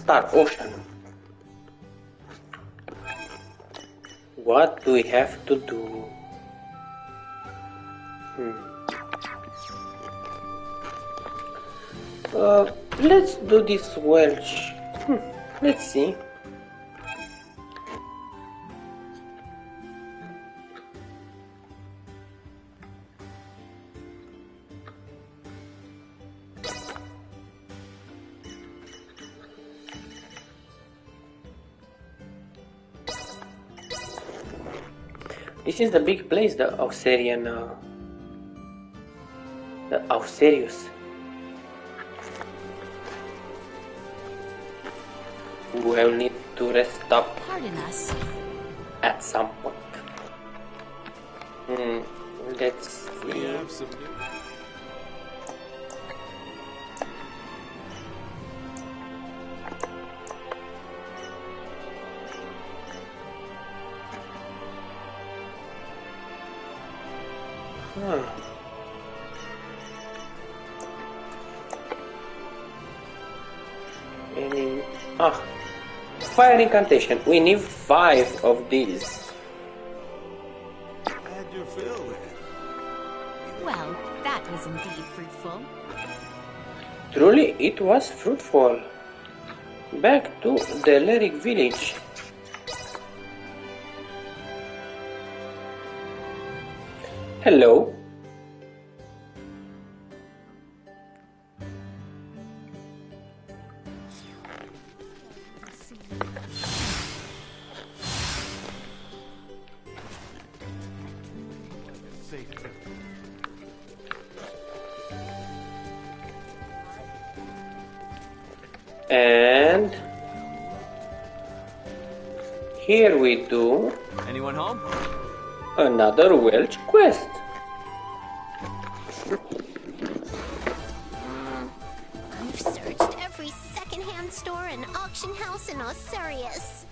Star Ocean. What do we have to do? Let's do this Welch. Let's see. This is the big place, the Auserian, the Auserius. We'll need to rest up. Pardon us. At some point. Let's see. We have some new. Fire incantation. We need 5 of these. Had your fill then. Well, that was indeed fruitful. Truly, it was fruitful. Back to the lyric village. Hello. And here we do Anyone home? another Welch quest. I've searched every second-hand store and auction house in Osirius.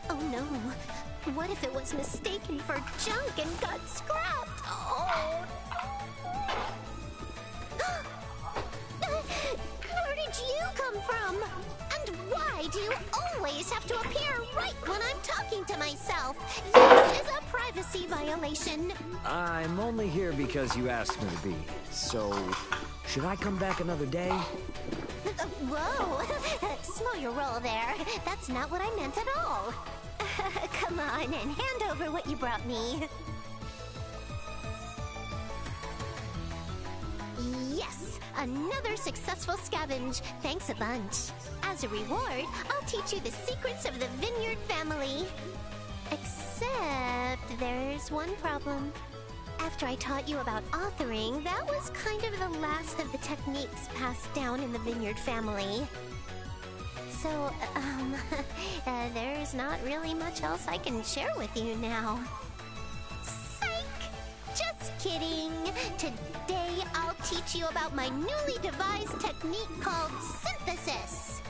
Oh no, what if it was mistaken for junk and got scrapped? Oh Where did you come from? And why do you always have to appear right when I'm talking to myself? This is a privacy violation. I'm only here because you asked me to be. So, should I come back another day? Whoa! Slow your roll there. That's not what I meant at all. Come on and hand over what you brought me. Yes! Another successful scavenge. Thanks a bunch. As a reward, I'll teach you the secrets of the Vineyard family. Except there's one problem. After I taught you about authoring, that was kind of the last of the techniques passed down in the Vineyard family. So, there's not really much else I can share with you now. Psych! Just kidding. Today I'll teach you about my newly devised technique called synthesis.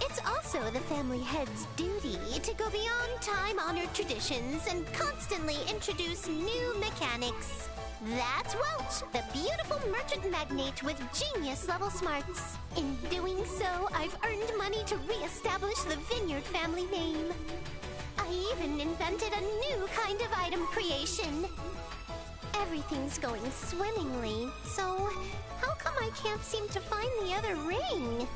It's also the family head's duty to go beyond time-honored traditions and constantly introduce new mechanics. That's Welch, the beautiful merchant magnate with genius-level smarts. In doing so, I've earned money to re-establish the Vineyard family name. I even invented a new kind of item creation. Everything's going swimmingly, so how come I can't seem to find the other ring?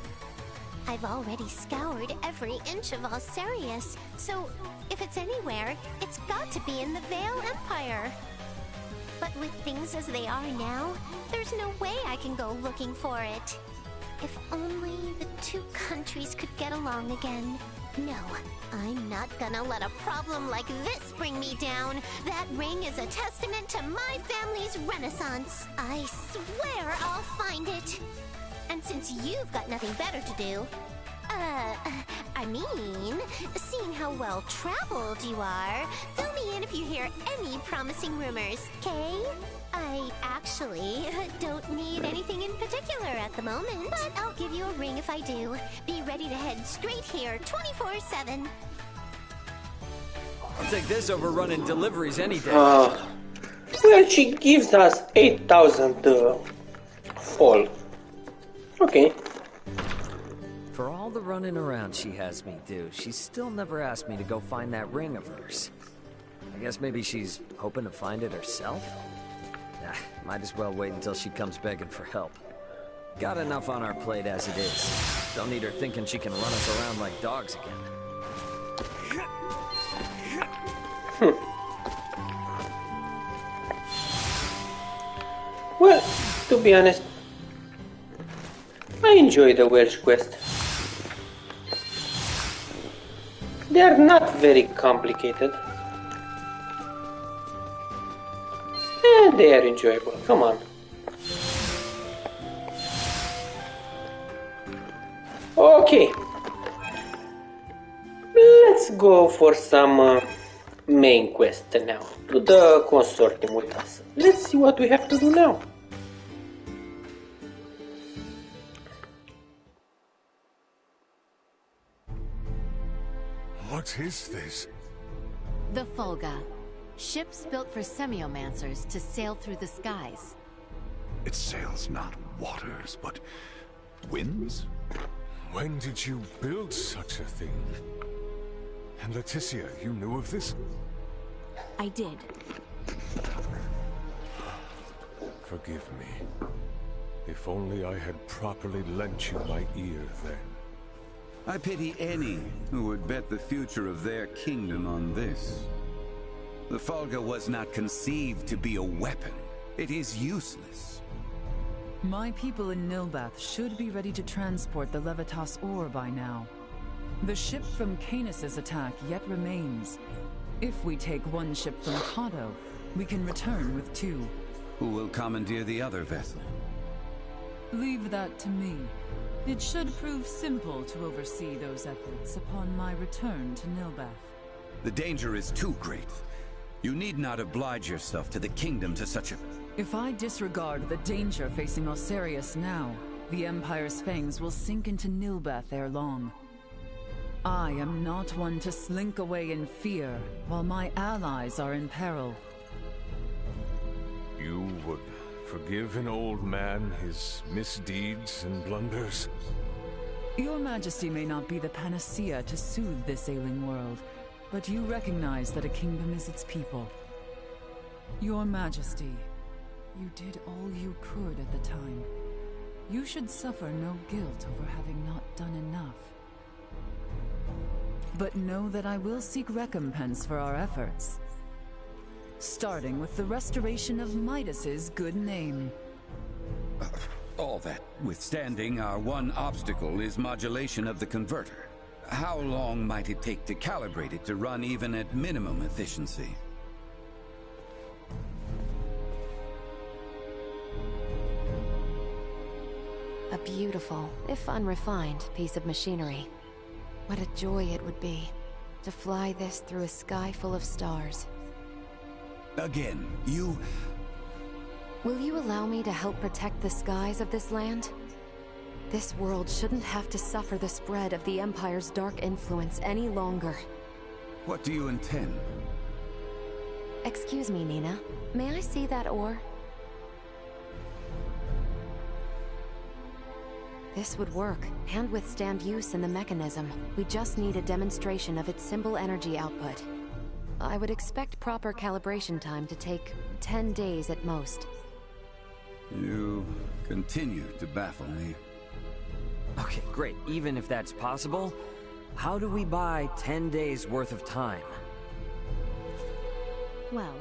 I've already scoured every inch of Osirius, so if it's anywhere, it's got to be in the Vale Empire. But with things as they are now, there's no way I can go looking for it. If only the two countries could get along again. No, I'm not gonna let a problem like this bring me down. That ring is a testament to my family's renaissance. I swear I'll find it. And since you've got nothing better to do, I mean, seeing how well-traveled you are, fill me in if you hear any promising rumors, okay? I actually don't need anything in particular at the moment, but I'll give you a ring if I do. Be ready to head straight here 24/7. I'll take this over running deliveries any day. Well, she gives us 8,000 fall. Okay. For all all the running around she has me do, she's still never asked me to go find that ring of hers. I guess maybe she's hoping to find it herself? Nah, might as well wait until she comes begging for help. Got enough on our plate as it is. Don't need her thinking she can run us around like dogs again. Well, to be honest, I enjoy the Welsh quest. They are not very complicated. And they are enjoyable, come on. Okay. Let's go for some main quest now. To the consortium with us. Let's see what we have to do now. What is this? The Folga. Ships built for semiomancers to sail through the skies. It sails not waters, but winds? When did you build such a thing? And Leticia, you knew of this? I did. Forgive me. If only I had properly lent you my ear then. I pity any who would bet the future of their kingdom on this. The Folga was not conceived to be a weapon. It is useless. My people in Nilbath should be ready to transport the Levitas ore by now. The ship from Canis' attack yet remains. If we take one ship from Kato, we can return with 2. Who will commandeer the other vessel? Leave that to me. It should prove simple to oversee those efforts upon my return to Nilbath. The danger is too great. You need not oblige yourself to the kingdom to such a... If I disregard the danger facing Osirius now, the Empire's fangs will sink into Nilbath ere long. I am not one to slink away in fear, while my allies are in peril. You would forgive an old man his misdeeds and blunders? Your Majesty may not be the panacea to soothe this ailing world, but you recognize that a kingdom is its people. Your Majesty, you did all you could at the time. You should suffer no guilt over having not done enough. But know that I will seek recompense for our efforts. Starting with the restoration of Midas's good name. All that withstanding, our one obstacle is modulation of the converter. How long might it take to calibrate it to run even at minimum efficiency? A beautiful, if unrefined, piece of machinery. What a joy it would be to fly this through a sky full of stars. Again, you... Will you allow me to help protect the skies of this land? This world shouldn't have to suffer the spread of the Empire's dark influence any longer. What do you intend? Excuse me, Nina. May I see that ore? This would work, and withstand use in the mechanism. We just need a demonstration of its symbol energy output. I would expect proper calibration time to take 10 days at most. You continue to baffle me. Okay, great. Even if that's possible, how do we buy 10 days worth of time? Well,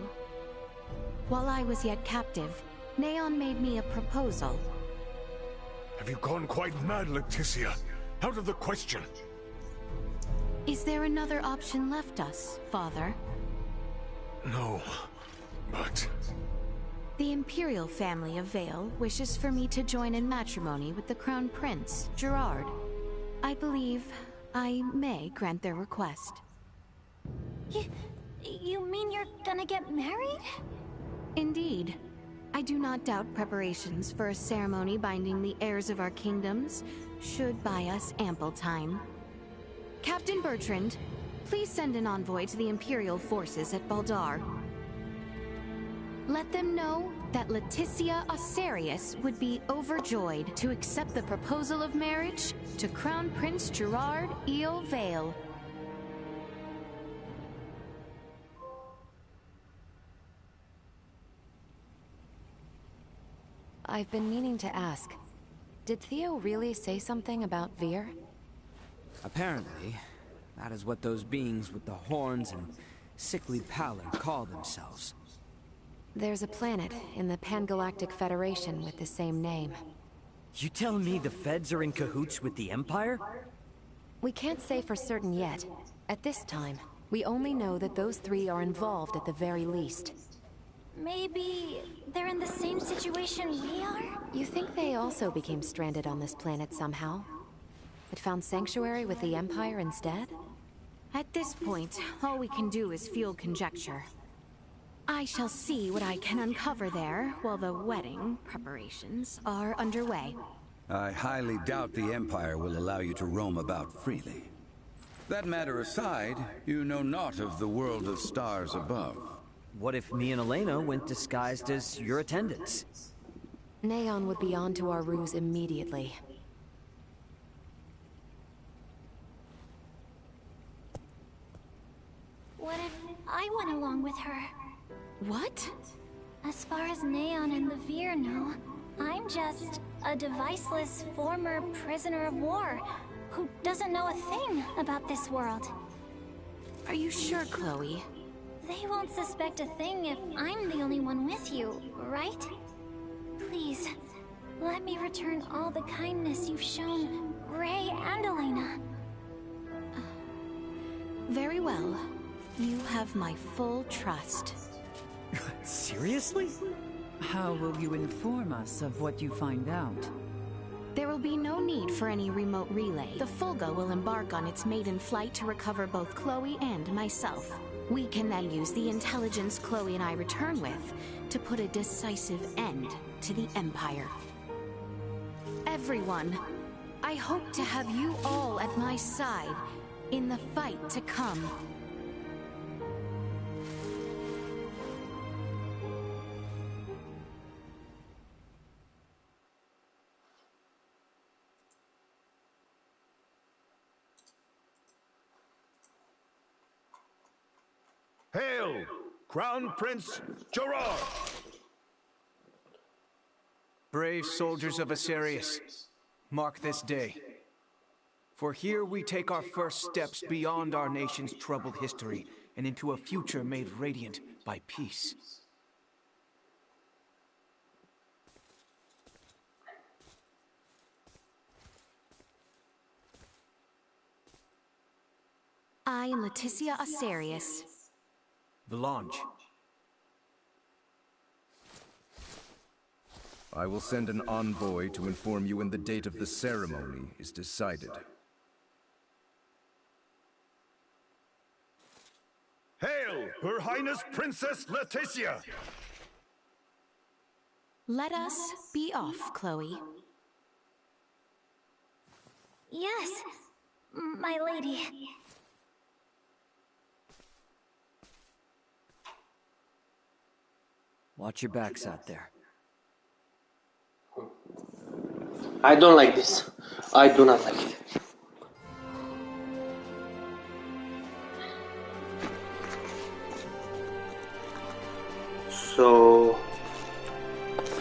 while I was yet captive, Neon made me a proposal. Have you gone quite mad, Leticia? Out of the question. Is there another option left us, Father? No, but... The Imperial family of Vale wishes for me to join in matrimony with the Crown Prince, Gerard. I believe I may grant their request. You mean you're gonna get married? Indeed. I do not doubt preparations for a ceremony binding the heirs of our kingdoms should buy us ample time. Captain Bertrand, please send an envoy to the Imperial forces at Baldar. Let them know that Leticia Osarius would be overjoyed to accept the proposal of marriage to Crown Prince Gerard Eel Vale. I've been meaning to ask, did Theo really say something about Veer? Apparently, that is what those beings with the horns and sickly pallor call themselves. There's a planet in the Pangalactic Federation with the same name. You telling me the feds are in cahoots with the Empire? We can't say for certain yet. At this time, we only know that those three are involved at the very least. Maybe they're in the same situation we are? You think they also became stranded on this planet somehow? But found sanctuary with the Empire instead? At this point, all we can do is field conjecture. I shall see what I can uncover there while the wedding preparations are underway. I highly doubt the Empire will allow you to roam about freely. That matter aside, you know naught of the world of stars above. What if me and Elena went disguised as your attendants? Neon would be onto our ruse immediately. What if I went along with her? What? As far as Neon and the Veer know, I'm just a deviceless former prisoner of war who doesn't know a thing about this world. Are you sure, Chloe? They won't suspect a thing if I'm the only one with you, right? Please, let me return all the kindness you've shown Ray and Elena. Very well. You have my full trust. Seriously? How will you inform us of what you find out? There will be no need for any remote relay. The Fulga will embark on its maiden flight to recover both Chloe and myself. We can then use the intelligence Chloe and I return with to put a decisive end to the Empire. Everyone, I hope to have you all at my side in the fight to come. Hail, Crown Prince Gerard! Brave soldiers of Asarius, mark this day. For here we take our first steps beyond our nation's troubled history and into a future made radiant by peace. I am Leticia Asarius. Valange. I will send an envoy to inform you when the date of the ceremony is decided. Hail, Her Highness Princess Leticia! Let us be off, Chloe. Yes, my lady. Watch your backs out there. I don't like this. I do not like it. So,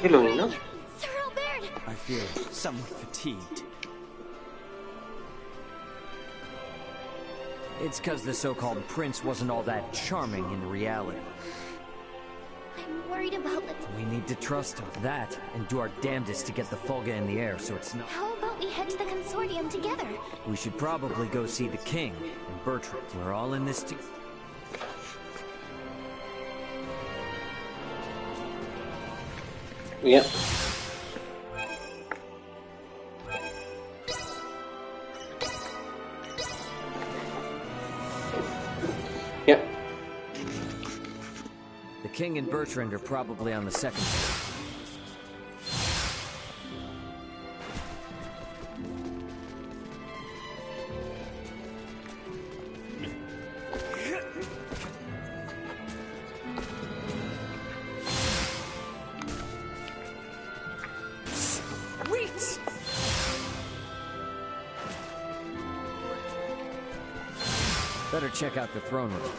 hello, Nina. Sir Albert! I feel somewhat fatigued. It's because the so-called prince wasn't all that charming in reality. I'm worried about it. We need to trust him. That, and do our damnedest to get the Fulga in the air so it's not... How about we head to the consortium together? We should probably go see the king and Bertrand. We're all in this together. Yeah. Yeah. The king and Bertrand are probably on the second floor. Better check out the throne room.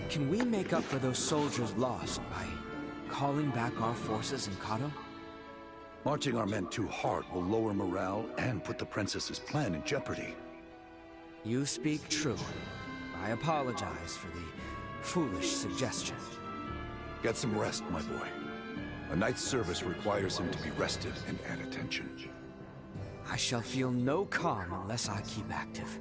Can we make up for those soldiers lost by calling back our forces in Kato? Marching our men too hard will lower morale and put the princess's plan in jeopardy. You speak true. I apologize for the foolish suggestion. Get some rest, my boy. A night's service requires him to be rested and at attention. I shall feel no calm unless I keep active.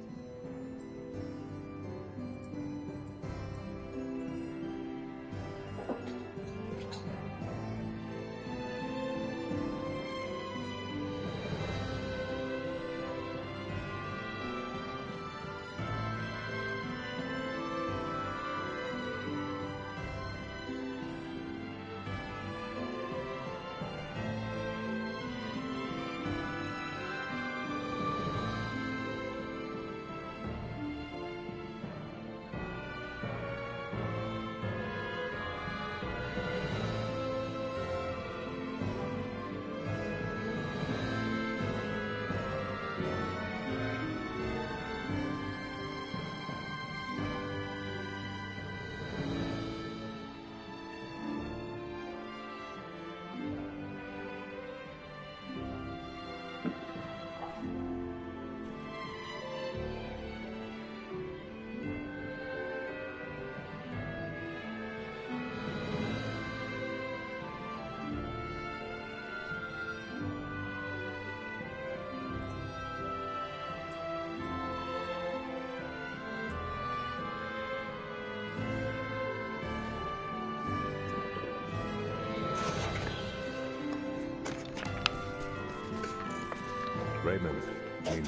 Raymond, Nina,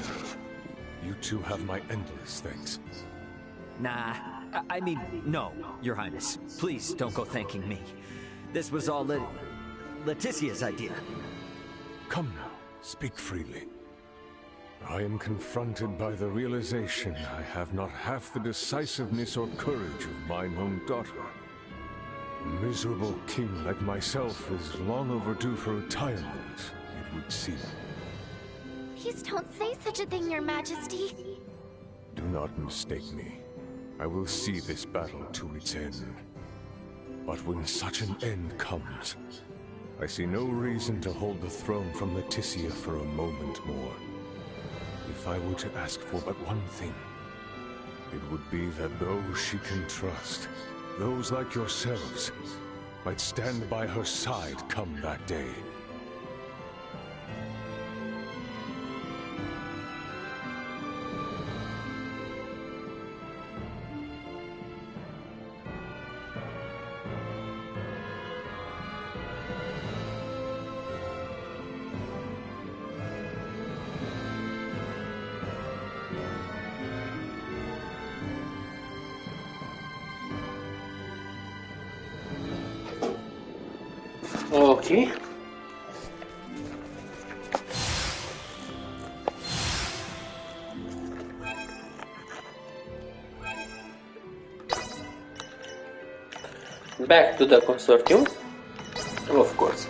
you two have my endless thanks. Nah, I mean, no, Your Highness. Please don't go thanking me. This was all Leticia's idea. Come now, speak freely. I am confronted by the realization I have not half the decisiveness or courage of mine own daughter. A miserable king like myself is long overdue for retirement, it would seem. Please don't say such a thing, Your Majesty. Do not mistake me. I will see this battle to its end. But when such an end comes, I see no reason to hold the throne from Leticia for a moment more. If I were to ask for but one thing, it would be that those she can trust, those like yourselves, might stand by her side come that day. Okay. Back to the consortium, of course.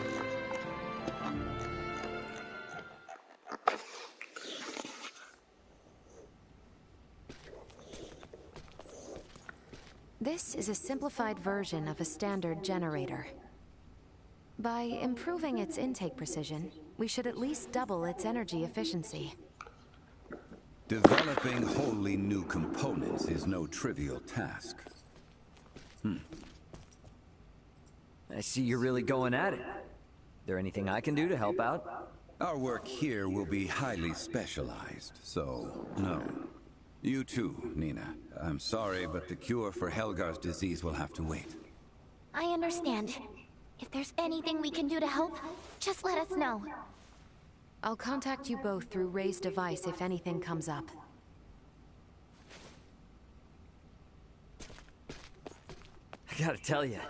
This is a simplified version of a standard generator. By improving its intake precision, we should at least double its energy efficiency. Developing wholly new components is no trivial task. I see you're really going at it. There anything I can do to help out? Our work here will be highly specialized, so no. You too, Nina. I'm sorry, but the cure for Helgar's disease will have to wait. I understand. If there's anything we can do to help, just let us know. I'll contact you both through Ray's device if anything comes up. I gotta tell you,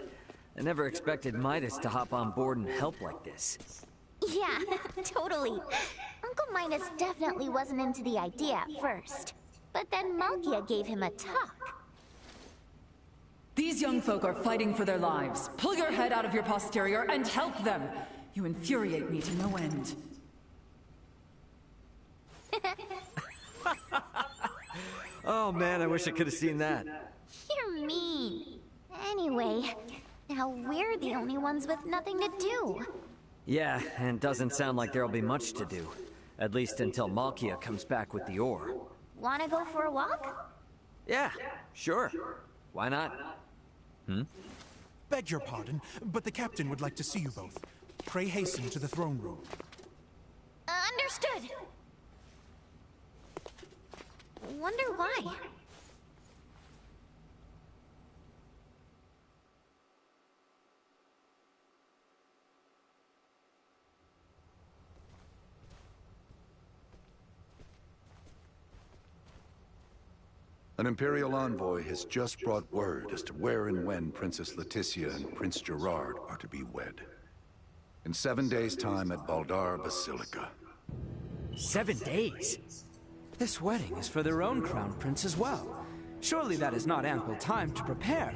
I never expected Midas to hop on board and help like this. Yeah, totally. Uncle Midas definitely wasn't into the idea at first. But then Malkia gave him a talk. These young folk are fighting for their lives. Pull your head out of your posterior and help them. You infuriate me to no end. Oh man, I wish I could have seen that. You're mean. Anyway, now we're the only ones with nothing to do. Yeah, and it doesn't sound like there'll be much to do. At least until Malkia comes back with the ore. Wanna go for a walk? Yeah, sure. Why not? Beg your pardon, but the captain would like to see you both. Pray hasten to the throne room. Understood. Wonder why. An Imperial envoy has just brought word as to where and when Princess Leticia and Prince Gerard are to be wed. In 7 days' time at Baldar Basilica. 7 days? This wedding is for their own crown prince as well. Surely that is not ample time to prepare.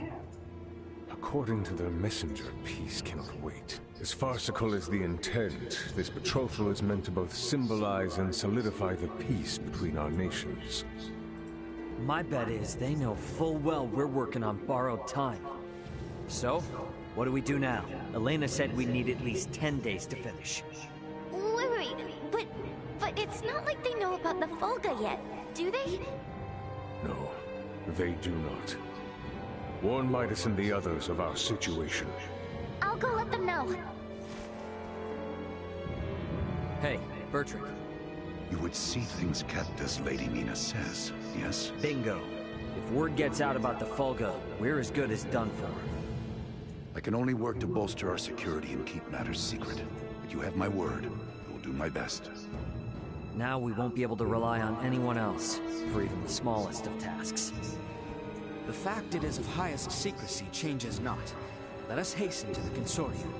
According to their messenger, peace cannot wait. As farcical as the intent, this betrothal is meant to both symbolize and solidify the peace between our nations. My bet is they know full well we're working on borrowed time. So, what do we do now? Elena said we need at least 10 days to finish. Wait, but it's not like they know about the Volga yet, do they? No, they do not. Warn Midas and the others of our situation. I'll go let them know. Hey, Bertrand. You would see things kept as Lady Nina says, yes? Bingo. If word gets out about the Fulga, we're as good as done for. I can only work to bolster our security and keep matters secret. But you have my word. I will do my best. Now we won't be able to rely on anyone else, for even the smallest of tasks. The fact it is of highest secrecy changes not. Let us hasten to the consortium.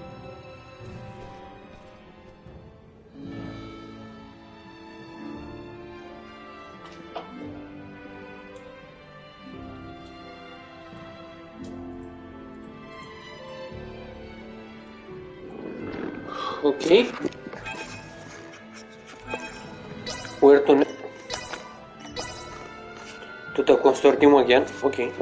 Okay. Where to the consortium again? Okay.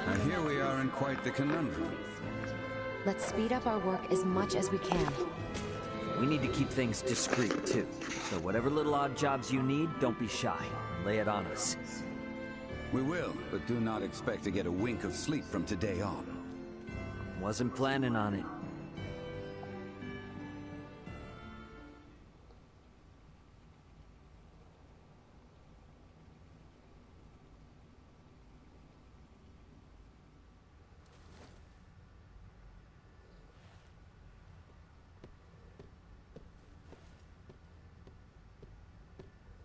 And here we are in quite the conundrum. Let's speed up our work as much as we can. We need to keep things discreet, too. So whatever little odd jobs you need, don't be shy. Lay it on us. We will, but do not expect to get a wink of sleep from today on. Wasn't planning on it.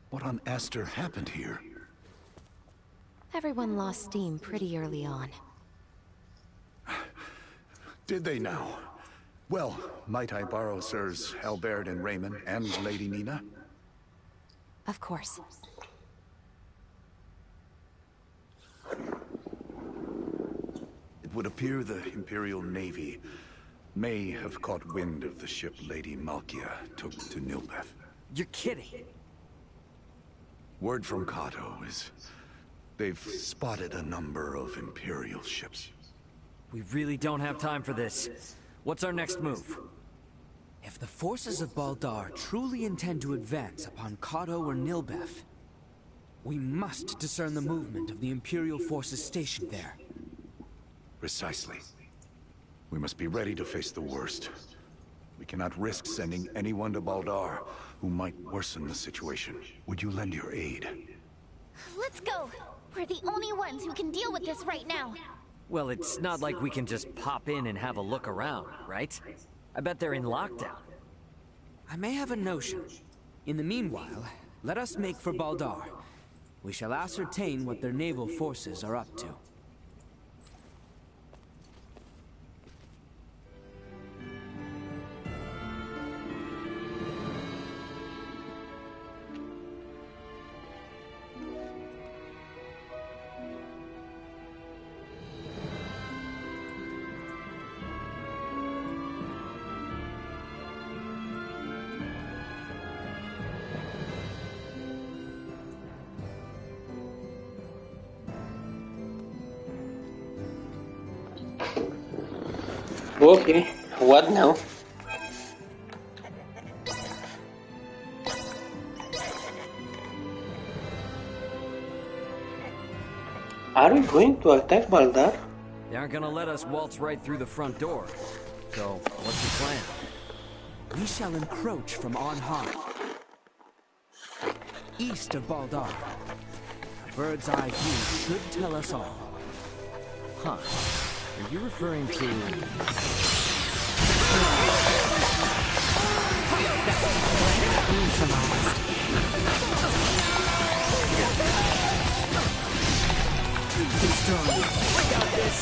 What on Aster happened here? Everyone lost steam pretty early on. Did they now? Well, might I borrow Sirs Albert and Raymond and Lady Nina? Of course. It would appear the Imperial Navy may have caught wind of the ship Lady Malkia took to Nilbeth. You're kidding! Word from Kato is they've spotted a number of Imperial ships. We really don't have time for this. What's our next move? If the forces of Baldar truly intend to advance upon Kato or Nilbeth, we must discern the movement of the Imperial forces stationed there. Precisely. We must be ready to face the worst. We cannot risk sending anyone to Baldar who might worsen the situation. Would you lend your aid? Let's go! We're the only ones who can deal with this right now. Well, it's not like we can just pop in and have a look around, right? I bet they're in lockdown. I may have a notion. In the meanwhile, let us make for Baldar. We shall ascertain what their naval forces are up to. Okay, what now? Are we going to attack Baldar? They aren't gonna let us waltz right through the front door. So, what's your plan? We shall encroach from on high, east of Baldar. A bird's eye view should tell us all. Huh. Are you referring to... We got this!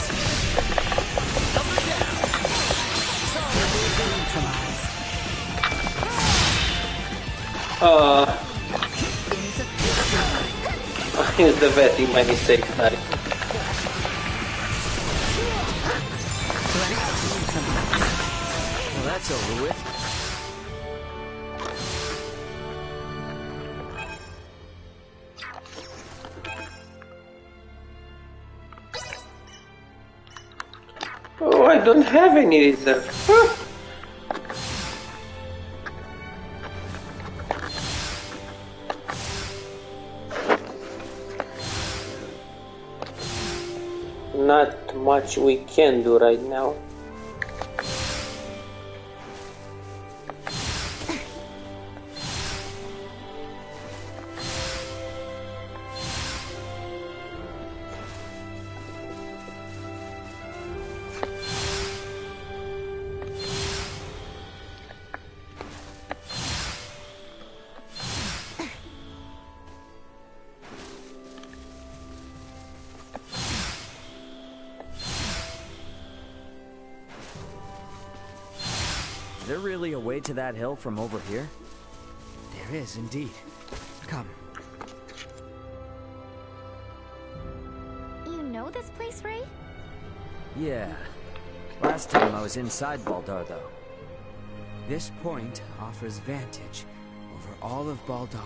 I used the vet in my mistake, sorry. Well, that's over with. Oh, I don't have any reserve. Huh. Not much we can do right now. Is there really a way to that hill from over here? There is indeed. Come. You know this place, Ray? Yeah. Last time I was inside Baldar, though. This point offers vantage over all of Baldar.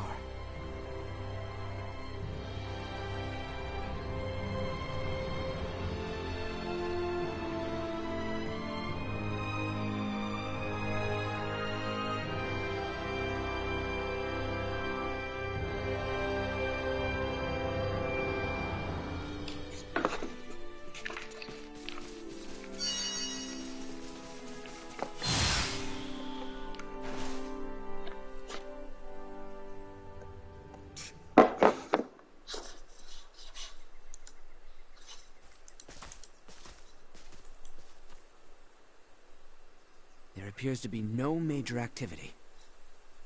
There appears to be no major activity.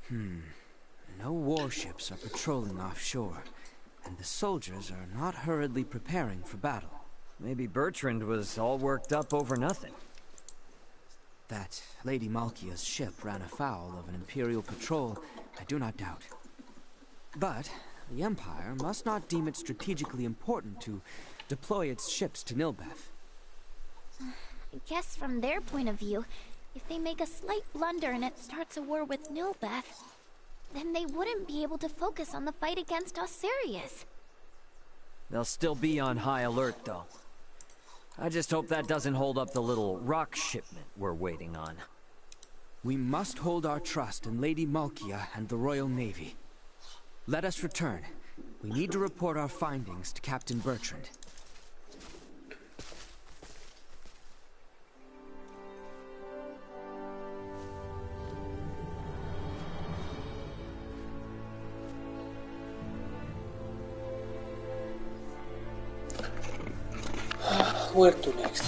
No warships are patrolling offshore, and the soldiers are not hurriedly preparing for battle. Maybe Bertrand was all worked up over nothing. That Lady Malkia's ship ran afoul of an Imperial patrol, I do not doubt. But the Empire must not deem it strategically important to deploy its ships to Nilbeth. I guess from their point of view, if they make a slight blunder and it starts a war with Nilbeth, then they wouldn't be able to focus on the fight against Osirius. They'll still be on high alert, though. I just hope that doesn't hold up the little rock shipment we're waiting on. We must hold our trust in Lady Malkia and the Royal Navy. Let us return. We need to report our findings to Captain Bertrand. Where to next?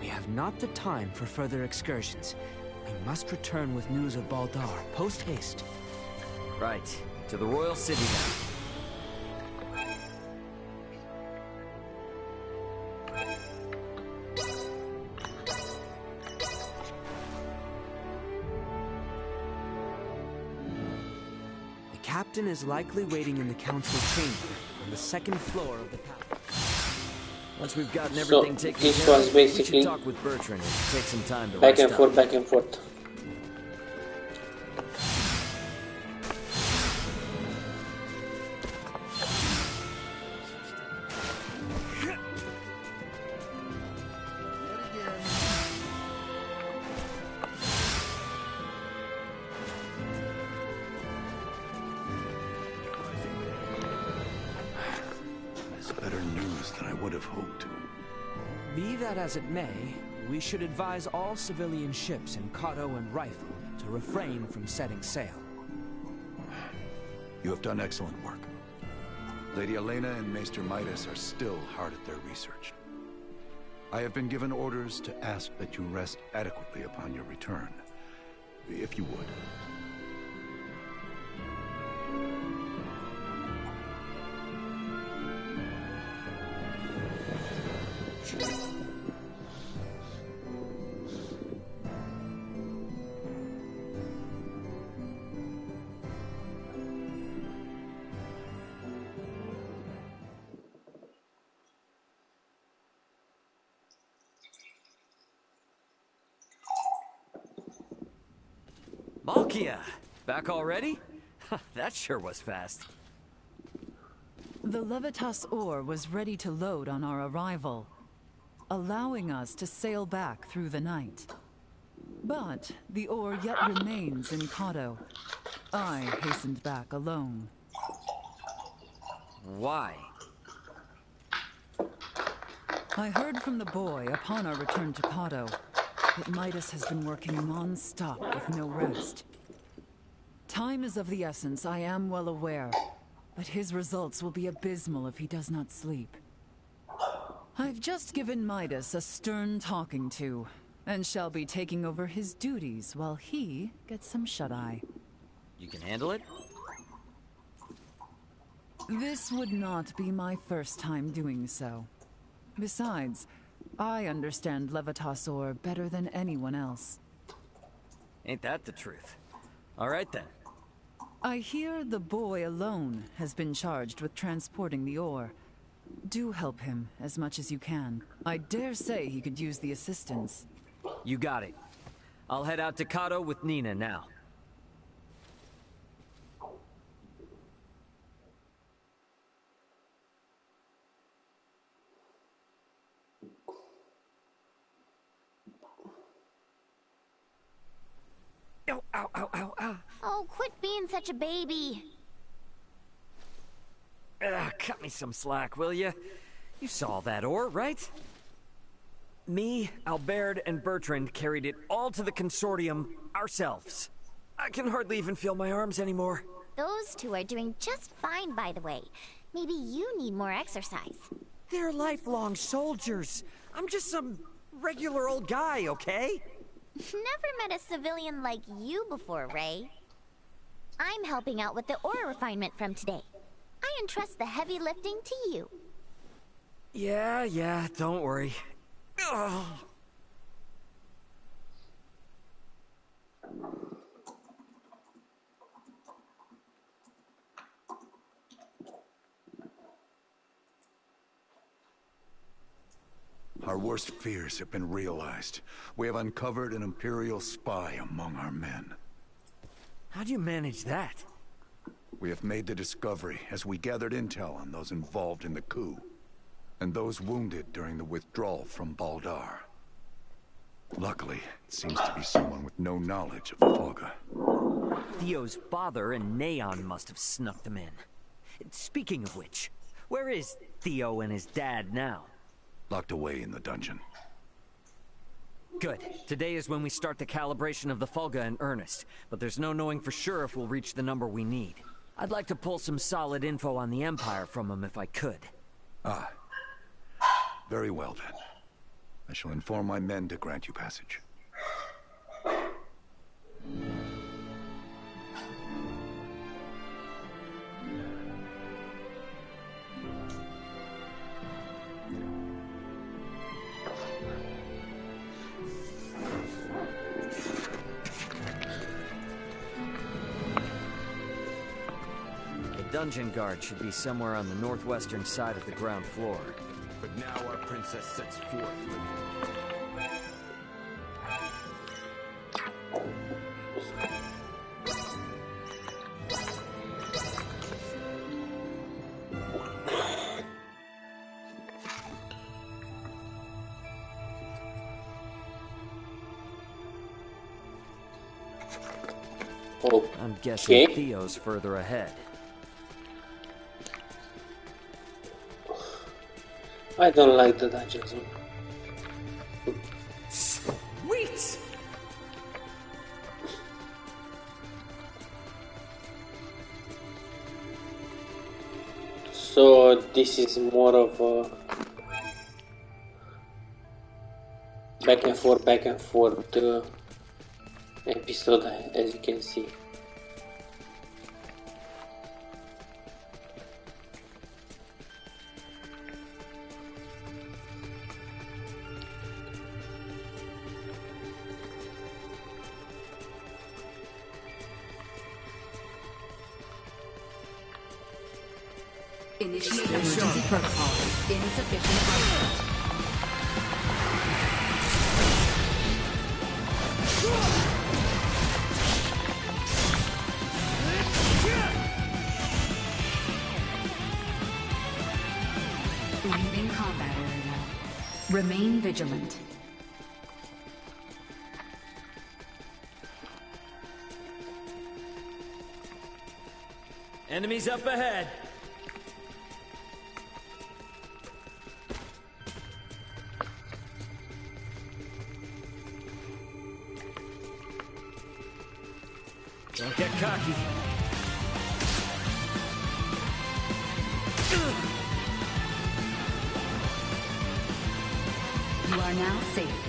We have not the time for further excursions. We must return with news of Baldar, post-haste. Right. To the Royal City then. The captain is likely waiting in the council chamber on the second floor of the palace. Once we've gotten everything taken this care was of, basically we should talk with Bertrand and take some time to back rest and up. forth, back and forth. better news than I would have hoped. Be that as it may, we should advise all civilian ships in Kato and Rifle to refrain from setting sail. You have done excellent work. Lady Elena and Maester Midas are still hard at their research. I have been given orders to ask that you rest adequately upon your return, if you would. Malkia! Back already? That sure was fast. The Levitas ore was ready to load on our arrival, allowing us to sail back through the night. But the ore yet remains in Kato. I hastened back alone. Why? I heard from the boy upon our return to Kato that Midas has been working non-stop with no rest. Time is of the essence, I am well aware, but his results will be abysmal if he does not sleep. I've just given Midas a stern talking to, and shall be taking over his duties while he gets some shut-eye. You can handle it? This would not be my first time doing so. Besides, I understand Levitas ore better than anyone else. Ain't that the truth? All right then. I hear the boy alone has been charged with transporting the ore. Do help him as much as you can. I dare say he could use the assistance. You got it. I'll head out to Kato with Nina now. Ow, ow, ow, ow, ow. Oh, quit being such a baby. Cut me some slack, will ya? You saw that ore, right? Me, Albert, and Bertrand carried it all to the consortium ourselves. I can hardly even feel my arms anymore. Those two are doing just fine, by the way. Maybe you need more exercise. They're lifelong soldiers. I'm just some regular old guy, okay? Never met a civilian like you before, Ray. I'm helping out with the ore refinement from today. I entrust the heavy lifting to you. Yeah, don't worry. Ugh. Our worst fears have been realized. We have uncovered an Imperial spy among our men. How do you manage that? We have made the discovery as we gathered intel on those involved in the coup, and those wounded during the withdrawal from Baldar. Luckily, it seems to be someone with no knowledge of the Volga. Theo's father and Neon must have snuck them in. Speaking of which, where is Theo and his dad now? Locked away in the dungeon. Good. Today is when we start the calibration of the Fulga in earnest, but there's no knowing for sure if we'll reach the number we need. I'd like to pull some solid info on the Empire from him if I could. Ah. Very well then. I shall inform my men to grant you passage. The dungeon guard should be somewhere on the northwestern side of the ground floor. But now our princess sets forth. I'm guessing Theo's further ahead. I don't like the dungeon zone. Sweet! So this is more of a back and forth episode, as you can see. Initiate emergency protocol. Insufficient output. Leaving combat area. Remain vigilant. Enemies up ahead. Don't get cocky. You are now safe.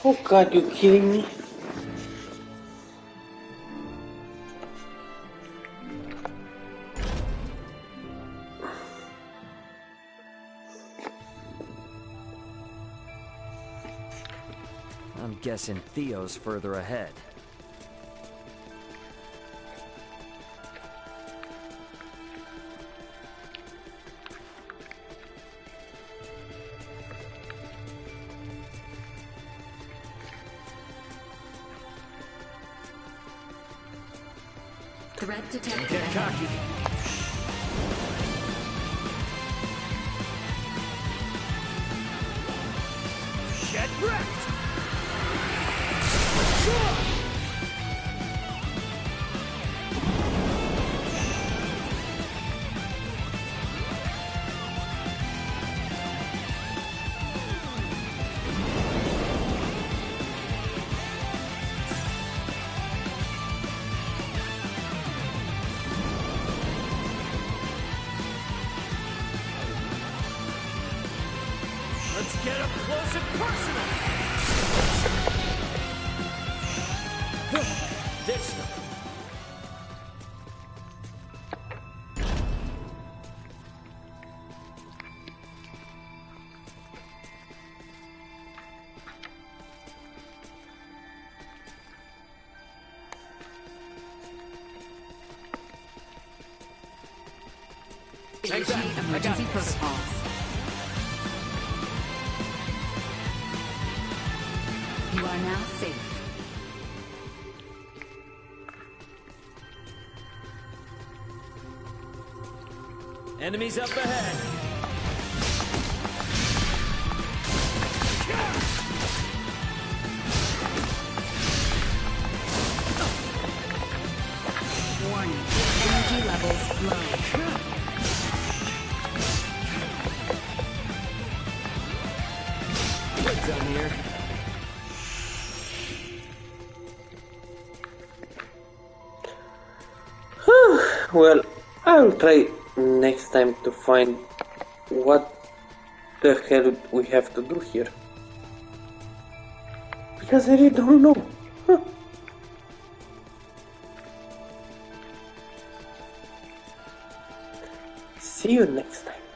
Oh god, you kidding me? I'm guessing Theo's further ahead. Threat detected. Get cocky. Get wrecked! Let's get up close and personal! Ditch them. Initiate emergency protocols. You are now safe. Enemies up ahead. Warning. Energy levels low. Good down here. Well, I'll try next time to find what the hell we have to do here. Because I really don't know. See you next time.